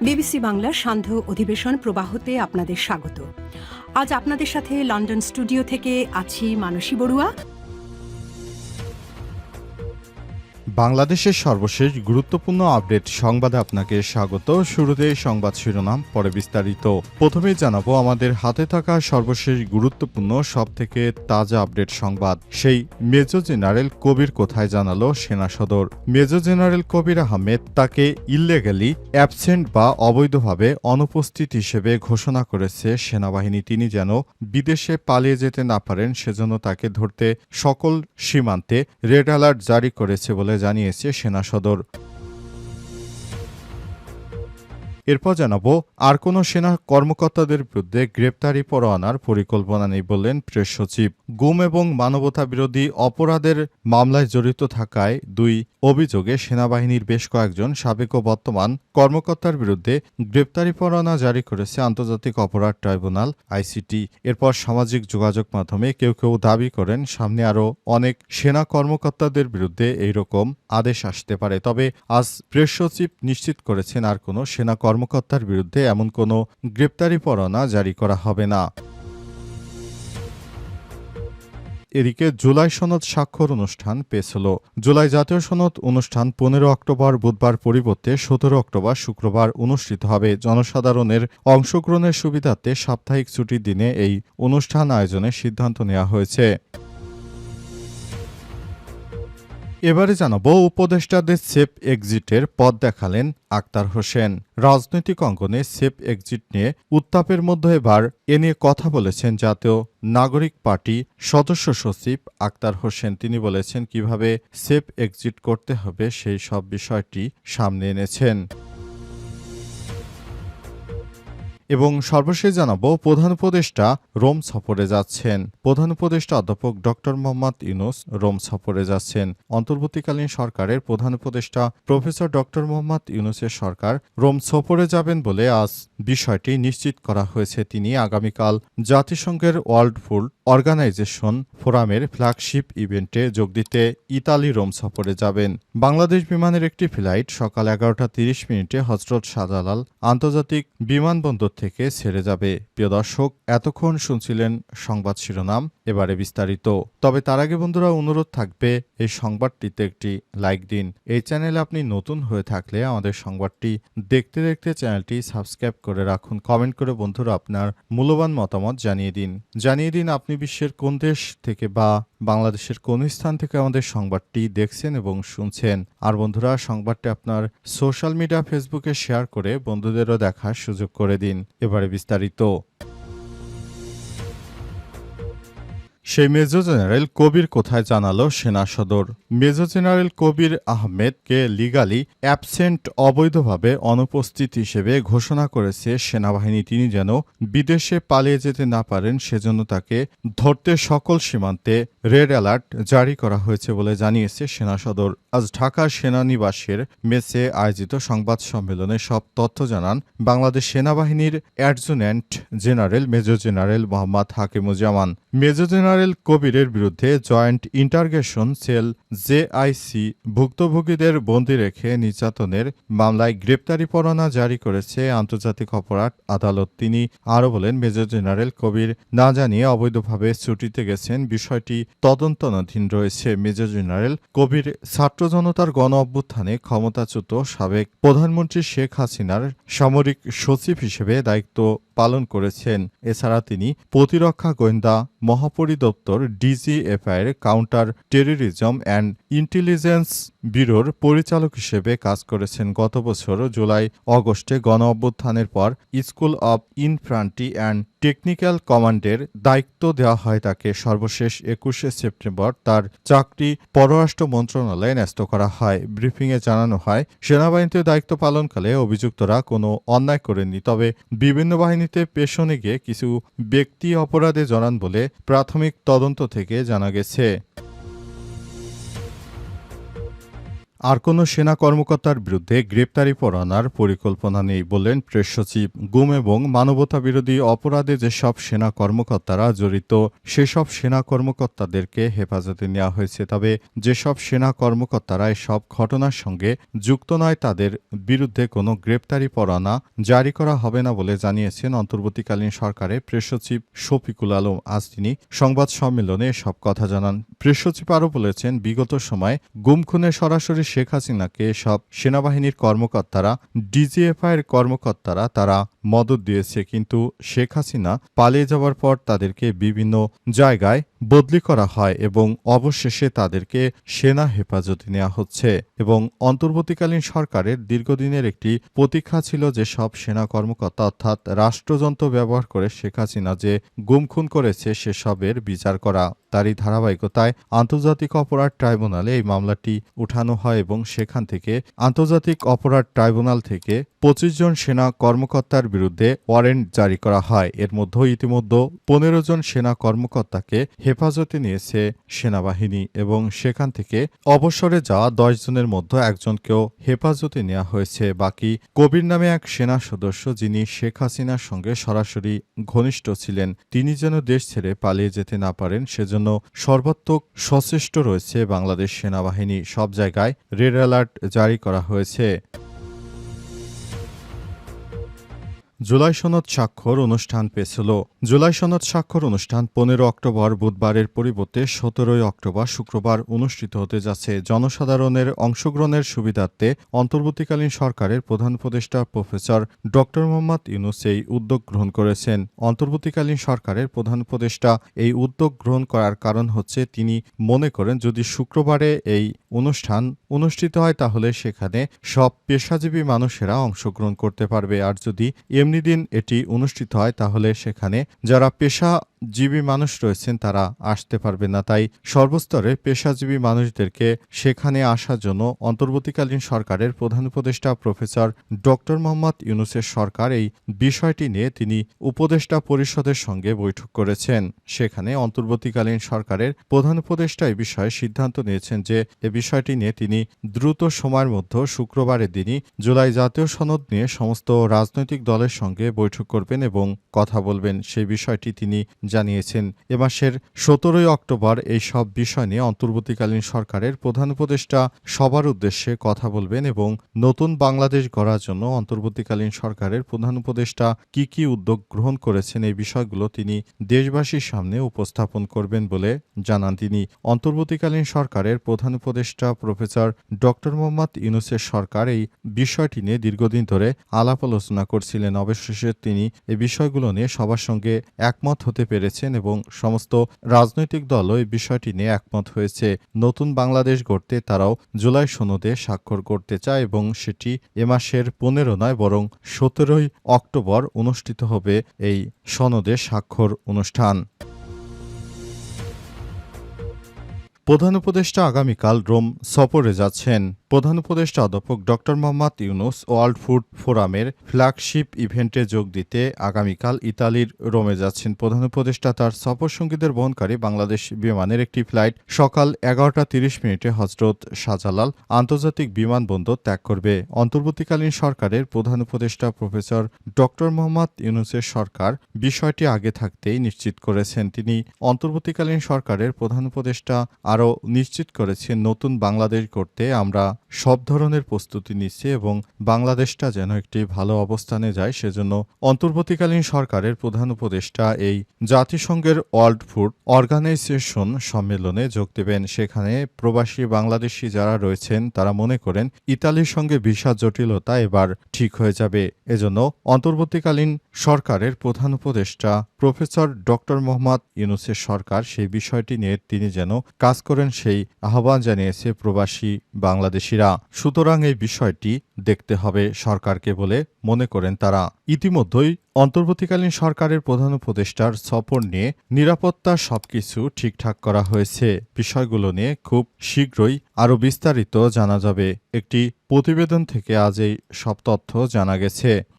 BBC বাংলার সান্ধ্য অধিবেশন প্রবাহতে আপনাদের স্বাগত। আজ আপনাদের সাথে লন্ডন স্টুডিও থেকে আছি মানসী বড়ুয়া। বাংলাদেশের সর্বশেষ গুরুত্বপূর্ণ আপডেট সংবাদে আপনাকে স্বাগত। শুরুতেই সংবাদ শিরোনাম, পরে বিস্তারিত। প্রথমেই জানাবো আমাদের হাতে থাকা সর্বশেষ গুরুত্বপূর্ণ সবথেকে তাজা আপডেট সংবাদ। সেই মেজর জেনারেল কবির কোথায় জানালো সেনা সদর। মেজর জেনারেল কবির আহমেদ তাকে ইললিগ্যালি অ্যাবসেন্ট বা অবৈধভাবে অনুপস্থিত হিসেবে ঘোষণা করেছে সেনাবাহিনী। তিনি যেন বিদেশে পালিয়ে যেতে না পারেন সেজন্য তাকে ধরতে সকল সীমান্তে রেড অ্যালার্ট জারি করেছে বলে জানিয়েছে সেনা সদর। এরপর জানাবো আর কোনো সেনা কর্মকর্তাদের বিরুদ্ধে গ্রেপ্তারি পরোয়ানার পরিকল্পনা নেই বললেন প্রেস সচিব। গুম এবং মানবতা বিরোধী অপরাধের মামলায় জড়িত থাকায় দুই অভিযোগে সেনাবাহিনীর বেশ কয়েকজন সাবেক ও বর্তমান কর্মকর্তার বিরুদ্ধে গ্রেপ্তারি পরোয়ানা জারি করেছে আন্তর্জাতিক অপরাধ ট্রাইব্যুনাল আইসিটি। এরপর সামাজিক যোগাযোগ মাধ্যমে কেউ কেউ দাবি করেন সামনে আরও অনেক সেনা কর্মকর্তাদের বিরুদ্ধে এইরকম আদেশ আসতে পারে। তবে আজ প্রেস সচিব নিশ্চিত করেছেন আর কোনো সেনা কর্মকর্তার বিরুদ্ধে এমন কোনো গ্রেপ্তারি পরোয়ানা জারি করা হবে না। এদিকে জুলাই সনদ স্বাক্ষর অনুষ্ঠান পেশ হল। জুলাই জাতীয় সনদ অনুষ্ঠান 15 অক্টোবর বুধবার পরিবর্তে 17 অক্টোবর শুক্রবার অনুষ্ঠিত হবে। জনসাধারণের অংশগ্রহণের সুবিধার্থে সাপ্তাহিক ছুটির দিনে এই অনুষ্ঠান আয়োজনের সিদ্ধান্ত নেওয়া হয়েছে। এবারে জানাবো উপদেষ্টাদের সেফ এক্সিটের পথ দেখালেন আক্তার হোসেন। রাজনৈতিক অঙ্গনে সেফ এক্সিট নিয়ে উত্তাপের মধ্যে এবার এ নিয়ে কথা বলেছেন জাতীয় নাগরিক পার্টি সদস্য সচিব আক্তার হোসেন। তিনি বলেছেন কিভাবে সেফ এক্সিট করতে হবে সেই সব বিষয়টি সামনে এনেছেন। এবং সর্বশেষ জানাবো প্রধান উপদেষ্টা রোম সফরে যাচ্ছেন। প্রধান উপদেষ্টা অধ্যাপক ড মোহাম্মদ ইউনূস রোম সফরে যাচ্ছেন। অন্তর্বর্তীকালীন সরকারের প্রধান উপদেষ্টা প্রফেসর ড মোহাম্মদ ইউনূসের সরকার রোম সফরে যাবেন বলে আজ বিষয়টি নিশ্চিত করা হয়েছে। তিনি আগামীকাল জাতিসংঘের ওয়ার্ল্ড ফুড অর্গানাইজেশন ফোরামের ফ্ল্যাগশিপ ইভেন্টে যোগ দিতে ইতালি রোম সফরে যাবেন। বাংলাদেশ বিমানের একটি ফ্লাইট সকাল 11:30 হযরত শাহজালাল আন্তর্জাতিক বিমানবন্দর থেকে ছেড়ে যাবে। প্রিয় দর্শক, এতক্ষণ শুনছিলেন সংবাদ শিরোনাম, এবারে বিস্তারিত। তবে তার আগে বন্ধুরা অনুরোধ থাকবে এই সংবাদটিতে একটি লাইক দিন। এই চ্যানেলে আপনি নতুন হয়ে থাকলে আমাদের সংবাদটি দেখতে দেখতে চ্যানেলটি সাবস্ক্রাইব করে রাখুন। কমেন্ট করে বন্ধুরা আপনার মূল্যবান মতামত জানিয়ে দিন আপনি বিশ্বের কোন দেশ থেকে বা বাংলাদেশের কোন স্থান থেকে আমাদের সংবাদটি দেখছেন এবং শুনছেন। আর বন্ধুরা, সংবাদটি আপনার সোশ্যাল মিডিয়া ফেসবুকে শেয়ার করে বন্ধুদেরও দেখার সুযোগ করে দিন। এবারে বিস্তারিত। সেই মেজর জেনারেল কবির কোথায় জানালো সেনা সদর। মেজর জেনারেল কবির আহমেদকে লিগালি অ্যাবসেন্ট অবৈধভাবে অনুপস্থিত হিসেবে ঘোষণা করেছে সেনাবাহিনী। তিনি যেন বিদেশে পালিয়ে যেতে না পারেন সেজন্য তাকে ধরতে সকল সীমান্তে রেড অ্যালার্ট জারি করা হয়েছে বলে জানিয়েছে সেনা সদর। আজ ঢাকার সেনানিবাসের মেসে আয়োজিত সংবাদ সম্মেলনে সব তথ্য জানান বাংলাদেশ সেনাবাহিনীর adjutant general major general Mohammad Hakimuzzaman. Major general কবিরের বিরুদ্ধে জয়েন্ট ইন্টারগেশন সেল জেআইসি ভুক্তভোগীদের বন্দী রেখে নির্যাতনের মামলায় গ্রেপ্তারি পরোয়ানা জারি করেছে আন্তর্জাতিক অপরাধ আদালত। তিনি আরও বলেন, মেজর জেনারেল কবির না জানিয়ে অবৈধভাবে ছুটিতে গেছেন, বিষয়টি তদন্তাধীন রয়েছে। মেজর জেনারেল কবির ছাত্র জনতার গণ অভ্যুত্থানে ক্ষমতাচ্যুত সাবেক প্রধানমন্ত্রী শেখ হাসিনার সামরিক সচিব হিসেবে দায়িত্ব পালন করেছেন। এছাড়া তিনি প্রতিরক্ষা গোয়েন্দা মহাপরিদপ্তর ডিজিএফআইয়ের কাউন্টার টেররিজম অ্যান্ড ইন্টেলিজেন্স ব্যুরোর পরিচালক হিসেবে কাজ করেছেন। গত বছর জুলাই অগস্টে গণ অভ্যুত্থানের পর school of infantry and technical কমান্ডের দায়িত্ব দেওয়া হয় তাকে। সর্বশেষ 21শে সেপ্টেম্বর তার চাকরি পররাষ্ট্র মন্ত্রণালয়ে ন্যস্ত করা হয়। ব্রিফিংয়ে জানানো হয়, সেনাবাহিনীতে দায়িত্ব পালনকালে অভিযুক্তরা কোনো অন্যায় করেননি, তবে বিভিন্ন বাহিনীতে পেশনে গিয়ে কিছু ব্যক্তি অপরাধে জড়ান বলে প্রাথমিক তদন্ত থেকে জানা গেছে। আর কোনো সেনা কর্মকর্তার বিরুদ্ধে গ্রেপ্তারি পরোয়ানার পরিকল্পনা নেই বললেন প্রেস সচিব। গুম এবং মানবতাবিরোধী অপরাধে যেসব সেনা কর্মকর্তারা জড়িত সেসব সেনা কর্মকর্তাদেরকে হেফাজতে নেওয়া হয়েছে, তবে যেসব সেনা কর্মকর্তারা এসব ঘটনার সঙ্গে যুক্ত নয় তাদের বিরুদ্ধে কোনো গ্রেপ্তারি পরোয়ানা জারি করা হবে না বলে জানিয়েছেন অন্তর্বর্তীকালীন সরকারের প্রেস সচিব শফিকুল আলম। আজ তিনি সংবাদ সম্মেলনে এসব কথা জানান। প্রেস সচিব আরও বলেছেন, বিগত সময়ে গুম খুনে সরাসরি শেখ হাসিনাকে সব সেনাবাহিনীর কর্মকর্তারা, ডিজিএফআইয়ের কর্মকর্তারা তারা মদত দিয়েছে, কিন্তু শেখ হাসিনা পালিয়ে যাওয়ার পর তাদেরকে বিভিন্ন জায়গায় বদলি করা হয় এবং অবশেষে তাদেরকে সেনা হেফাজতে নেওয়া হচ্ছে। এবং অন্তর্বর্তীকালীন সরকারের দীর্ঘদিনের একটি প্রতীক্ষা ছিল যে সব সেনা কর্মকর্তা অর্থাৎ রাষ্ট্রযন্ত্র ব্যবহার করে শেখ হাসিনা যে গুম খুন করেছে সেসবের বিচার করা। তারই ধারাবাহিকতায় আন্তর্জাতিক অপরাধ ট্রাইব্যুনালে এই মামলাটি উঠানো হয় এবং সেখান থেকে আন্তর্জাতিক অপরাধ ট্রাইব্যুনাল থেকে 25 জন সেনা কর্মকর্তার বিরুদ্ধে ওয়ারেন্ট জারি করা হয়। এর মধ্যে ইতিমধ্যে 15 জন সেনা কর্মকর্তাকে হেফাজতে নিয়েছে সেনাবাহিনী এবং সেখান থেকে অবসরে যাওয়া 10 জনের মধ্যে একজনকেও হেফাজতে নেওয়া হয়েছে। বাকি কবির নামে এক সেনা সদস্য, যিনি শেখ হাসিনার সঙ্গে সরাসরি ঘনিষ্ঠ ছিলেন, তিনি যেন দেশ ছেড়ে পালিয়ে যেতে না পারেন সেজন্য সর্বাত্মক সচেষ্ট রয়েছে বাংলাদেশ সেনাবাহিনী। সব জায়গায় রেড অ্যালার্ট জারি করা হয়েছে। জুলাই সনদ স্বাক্ষর অনুষ্ঠান পেছল। জুলাই সনদ স্বাক্ষর অনুষ্ঠান 15 অক্টোবর বুধবারের পরিবর্তে 17 অক্টোবর শুক্রবার অনুষ্ঠিত হতে যাচ্ছে। জনসাধারণের অংশগ্রহণের সুবিধার্থে অন্তর্বর্তীকালীন সরকারের প্রধান উপদেষ্টা প্রফেসর ড মোহাম্মদ ইউনূস এই উদ্যোগ গ্রহণ করেছেন। অন্তর্বর্তীকালীন সরকারের প্রধান উপদেষ্টা এই উদ্যোগ গ্রহণ করার কারণ হচ্ছে তিনি মনে করেন যদি শুক্রবারে এই অনুষ্ঠান অনুষ্ঠিত হয় তাহলে সেখানে সব পেশাজীবী মানুষেরা অংশগ্রহণ করতে পারবে, আর যদি এমনি দিন এটি অনুষ্ঠিত হয় তাহলে সেখানে যারা পেশাজীবী মানুষ রয়েছেন তারা আসতে পারবে না। তাই সর্বস্তরের পেশাজীবী মানুষদেরকে সেখানে আসার জন্য অন্তর্বর্তীকালীন সরকারের প্রধান উপদেষ্টা প্রফেসর ড মোহাম্মদ ইউনূসের সরকার এই বিষয়টি নিয়ে তিনি উপদেষ্টা পরিষদের সঙ্গে বৈঠক করেছেন। সেখানে অন্তর্বর্তীকালীন সরকারের প্রধান উপদেষ্টা এই বিষয়ে সিদ্ধান্ত নিয়েছেন যে এ বিষয়টি নিয়ে তিনি দ্রুত সময়ের মধ্যে শুক্রবারের দিনই জুলাই জাতীয় সনদ নিয়ে সমস্ত রাজনৈতিক দলের সঙ্গে বৈঠক করবেন এবং কথা বলবেন। সেই বিষয়টি তিনি জানিয়েছেন। এ মাসের 17 অক্টোবর এই সব বিষয় নিয়ে অন্তর্বর্তীকালীন সরকারের প্রধান উপদেষ্টা সবার উদ্দেশ্যে কথা বলবেন এবং নতুন বাংলাদেশ গড়ার জন্য অন্তর্বর্তীকালীন সরকারের প্রধান উপদেষ্টা কি কি উদ্যোগ গ্রহণ করেছেন এই বিষয়গুলো তিনি দেশবাসীর সামনে উপস্থাপন করবেন বলে জানান তিনি। অন্তর্বর্তীকালীন সরকারের প্রধান উপদেষ্টা প্রফেসর ড মোহাম্মদ ইউনূসের সরকার এই বিষয়টি নিয়ে দীর্ঘদিন ধরে আলাপ আলোচনা করছিলেন। অবশেষে তিনি এই বিষয়গুলো নিয়ে সবার সঙ্গে একমত হতে পেরেছেন এবং সমস্ত রাজনৈতিক দলও এই বিষয়টি নিয়ে একমত হয়েছে। নতুন বাংলাদেশ গড়তে তারাও জুলাই সনদে স্বাক্ষর করতে চায় এবং সেটি এ মাসের 15 নয় বরং 17 অক্টোবর অনুষ্ঠিত হবে এই সনদে স্বাক্ষর অনুষ্ঠান। প্রধান উপদেষ্টা আগামীকাল রোম সফরে যাচ্ছেন। প্রধান উপদেষ্টা অধ্যাপক ড মোহাম্মদ ইউনূস ওয়ার্ল্ড ফুড ফোরামের ফ্ল্যাগশিপ ইভেন্টে যোগ দিতে আগামীকাল ইতালির রোমে যাচ্ছেন। প্রধান উপদেষ্টা তার সফরসঙ্গীদের বহনকারী বাংলাদেশ বিমানের একটি ফ্লাইট সকাল 11:30 হজরত শাহজালাল আন্তর্জাতিক বিমানবন্দর ত্যাগ করবে। অন্তর্বর্তীকালীন সরকারের প্রধান উপদেষ্টা প্রফেসর ড মোহাম্মদ ইউনূসের সরকার বিষয়টি আগে থাকতেই নিশ্চিত করেছেন। তিনি অন্তর্বর্তীকালীন সরকারের প্রধান উপদেষ্টা আরও নিশ্চিত করেছেন নতুন বাংলাদেশ গড়তে আমরা সব ধরনের প্রস্তুতি নিচ্ছে এবং বাংলাদেশটা যেন একটি ভালো অবস্থানে যায় সেজন্য অন্তর্বর্তীকালীন সরকারের প্রধান উপদেষ্টা এই জাতিসংঘের ওয়ার্ল্ড ফুড অর্গানাইজেশন সম্মেলনে যোগ দেবেন। সেখানে প্রবাসী বাংলাদেশি যারা রয়েছেন তারা মনে করেন ইতালির সঙ্গে ভিসা জটিলতা এবার ঠিক হয়ে যাবে। এজন্য অন্তর্বর্তীকালীন সরকারের প্রধান উপদেষ্টা প্রফেসর ড মোহাম্মদ ইউনূসের সরকার সেই বিষয়টি নিয়ে তিনি যেন কাজ করেন সেই আহ্বান জানিয়েছে প্রবাসী বাংলাদেশিরা। সুতরাং এই বিষয়টি দেখতে হবে সরকারকে বলে মনে করেন তারা। ইতিমধ্যেই অন্তর্বর্তীকালীন সরকারের প্রধান উপদেষ্টার সফর নিয়ে নিরাপত্তা সবকিছু ঠিকঠাক করা হয়েছে। বিষয়গুলো নিয়ে খুব শীঘ্রই আরও বিস্তারিত জানা যাবে। একটি প্রতিবেদন থেকে আজ এই সব তথ্য জানা গেছে।